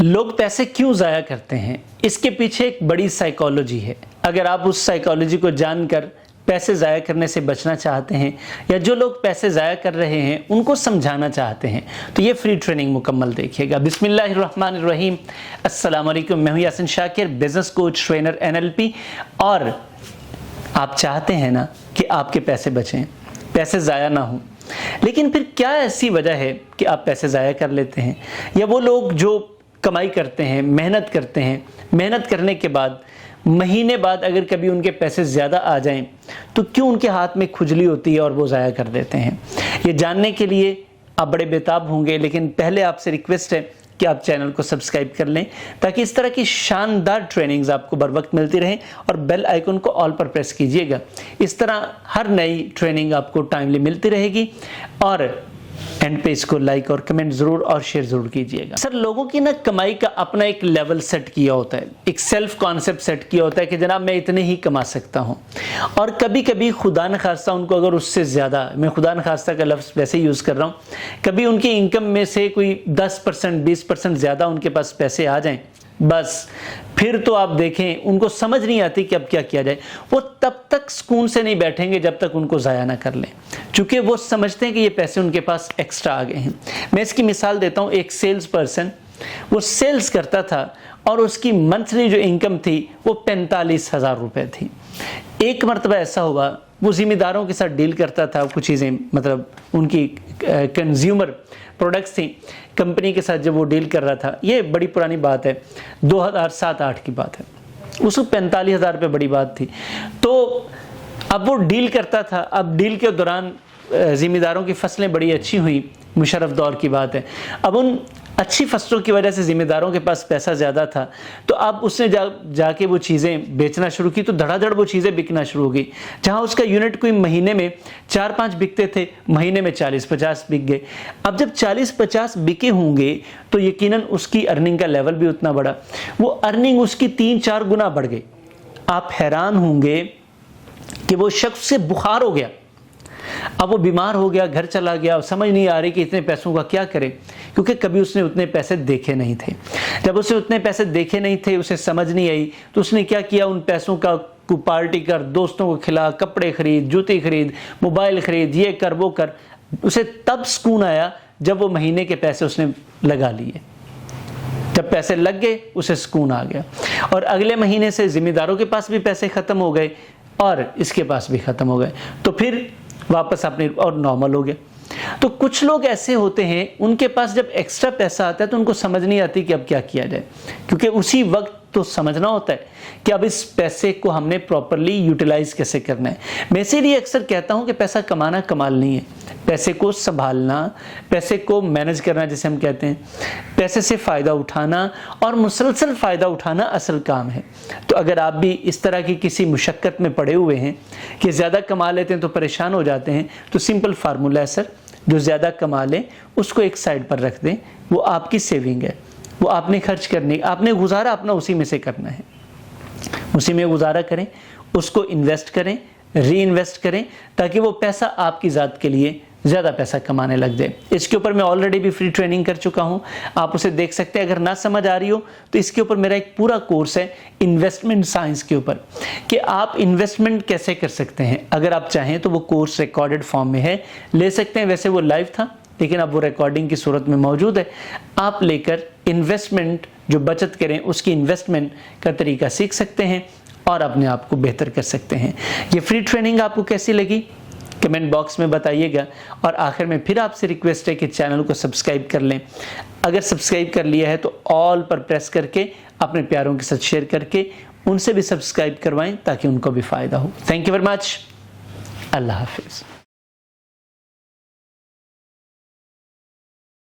लोग पैसे क्यों ज़ाया करते हैं, इसके पीछे एक बड़ी साइकोलॉजी है। अगर आप उस साइकोलॉजी को जानकर पैसे ज़ाया करने से बचना चाहते हैं या जो लोग पैसे ज़ाया कर रहे हैं उनको समझाना चाहते हैं तो ये फ्री ट्रेनिंग मुकम्मल देखिएगा। बिस्मिल्लाहिर्रहमानिर्रहीम। अस्सलाम वालेकुम। मैं हूँ Yasin Shakir, business coach, trainer, NLP। और आप चाहते हैं ना कि आपके पैसे बचें, पैसे ज़ाया ना हों, लेकिन फिर क्या ऐसी वजह है कि आप पैसे ज़ाया कर लेते हैं? या वो लोग जो कमाई करते हैं, मेहनत करते हैं, मेहनत करने के बाद महीने बाद अगर कभी उनके पैसे ज़्यादा आ जाएं तो क्यों उनके हाथ में खुजली होती है और वो ज़ाया कर देते हैं? ये जानने के लिए आप बड़े बेताब होंगे, लेकिन पहले आपसे रिक्वेस्ट है कि आप चैनल को सब्सक्राइब कर लें ताकि इस तरह की शानदार ट्रेनिंग्स आपको बर वक्त मिलती रहें, और बेल आइकन को ऑल पर प्रेस कीजिएगा। इस तरह हर नई ट्रेनिंग आपको टाइमली मिलती रहेगी। और एंड पे इसको लाइक और कमेंट ज़रूर और शेयर ज़रूर कीजिएगा। सर, लोगों की ना कमाई का अपना एक लेवल सेट किया होता है, एक सेल्फ कॉन्सेप्ट सेट किया होता है कि जनाब मैं इतने ही कमा सकता हूँ। और कभी कभी खुदा न खास्ता उनको अगर उससे ज़्यादा, मैं खुदा न खास्ता का लफ्ज़ वैसे यूज़ कर रहा हूँ, कभी उनकी इनकम में से कोई 10% 20% ज़्यादा उनके पास पैसे आ जाएँ, बस फिर तो आप देखें उनको समझ नहीं आती कि अब क्या किया जाए। वो तब तक सुकून से नहीं बैठेंगे जब तक उनको ज़ाया ना कर लें, क्योंकि वो समझते हैं कि ये पैसे उनके पास एक्स्ट्रा आ गए हैं। मैं इसकी मिसाल देता हूँ। एक सेल्स पर्सन, वो सेल्स करता था और उसकी मंथली जो इनकम थी वो 45,000 रुपये थी। एक मरतबा ऐसा हुआ, वो ज़िम्मेदारों के साथ डील करता था, कुछ चीज़ें मतलब उनकी कंज्यूमर प्रोडक्ट्स थी, कंपनी के साथ जब वो डील कर रहा था, ये बड़ी पुरानी बात है, 2007-8 की बात है, उसको 45,000 रुपये बड़ी बात थी। तो अब वो डील करता था। अब डील के दौरान ज़िम्मेदारों की फसलें बड़ी अच्छी हुई, मुशर्रफ दौर की बात है। अब उन अच्छी फसलों की वजह से ज़िम्मेदारों के पास पैसा ज़्यादा था, तो अब उसने जाके वो चीज़ें बेचना शुरू की, तो धड़ाधड़ वो चीज़ें बिकना शुरू हो गई। जहाँ उसका यूनिट कोई महीने में 4-5 बिकते थे, महीने में 40-50 बिक गए। अब जब 40-50 बिके होंगे तो यकीनन उसकी अर्निंग का लेवल भी उतना बढ़ा, वो अर्निंग उसकी 3-4 गुना बढ़ गई। आप हैरान होंगे कि वो शख्स से बुखार हो गया। अब वो बीमार हो गया, घर चला गया, समझ नहीं आ रही कि इतने पैसों का क्या करे, क्योंकि कभी उसने उतने पैसे देखे नहीं थे। जब उसने उतने पैसे देखे नहीं थे, उसे समझ नहीं आई, तो उसने क्या किया, उन पैसों का पार्टी कर, दोस्तों को खिला, कपड़े खरीद, जूते खरीद, मोबाइल खरीद, ये कर वो कर। उसे तब सुकून आया जब वो महीने के पैसे उसने लगा लिए। जब पैसे लग गए उसे सुकून आ गया, और अगले महीने से जिम्मेदारों के पास भी पैसे ख़त्म हो गए और इसके पास भी ख़त्म हो गए, तो फिर वापस अपने और नॉर्मल हो गया। तो कुछ लोग ऐसे होते हैं, उनके पास जब एक्स्ट्रा पैसा आता है तो उनको समझ नहीं आती कि अब क्या किया जाए, क्योंकि उसी वक्त तो समझना होता है कि अब इस पैसे को हमने प्रॉपरली यूटिलाइज कैसे करना है। मैं इसीलिए अक्सर कहता हूं कि पैसा कमाना कमाल नहीं है, पैसे को संभालना, पैसे को मैनेज करना जिसे हम कहते हैं, पैसे से फ़ायदा उठाना और मुसलसल फ़ायदा उठाना असल काम है। तो अगर आप भी इस तरह की किसी मुशक्क़त में पड़े हुए हैं कि ज़्यादा कमा लेते हैं तो परेशान हो जाते हैं, तो सिंपल फार्मूला है सर, जो ज़्यादा कमा लें उसको एक साइड पर रख दें, वो आपकी सेविंग है, वो आपने खर्च करनी, आपने गुजारा अपना उसी में से करना है, उसी में गुजारा करें, उसको इन्वेस्ट करें, री इन्वेस्ट करें, ताकि वो पैसा आपकी ज़ात के लिए ज़्यादा पैसा कमाने लग जाए। इसके ऊपर मैं ऑलरेडी भी फ्री ट्रेनिंग कर चुका हूँ, आप उसे देख सकते हैं। अगर ना समझ आ रही हो तो इसके ऊपर मेरा एक पूरा कोर्स है इन्वेस्टमेंट साइंस के ऊपर, कि आप इन्वेस्टमेंट कैसे कर सकते हैं। अगर आप चाहें तो वो कोर्स रिकॉर्डेड फॉर्म में है, ले सकते हैं। वैसे वो लाइव था, लेकिन अब वो रिकॉर्डिंग की सूरत में मौजूद है। आप लेकर इन्वेस्टमेंट जो बचत करें उसकी इन्वेस्टमेंट का तरीका सीख सकते हैं और अपने आप को बेहतर कर सकते हैं। ये फ्री ट्रेनिंग आपको कैसी लगी कमेंट बॉक्स में बताइएगा। और आखिर में फिर आपसे रिक्वेस्ट है कि चैनल को सब्सक्राइब कर लें। अगर सब्सक्राइब कर लिया है तो ऑल पर प्रेस करके अपने प्यारों के साथ शेयर करके उनसे भी सब्सक्राइब करवाएं ताकि उनको भी फ़ायदा हो। Thank you very much. अल्लाह हाफिज़।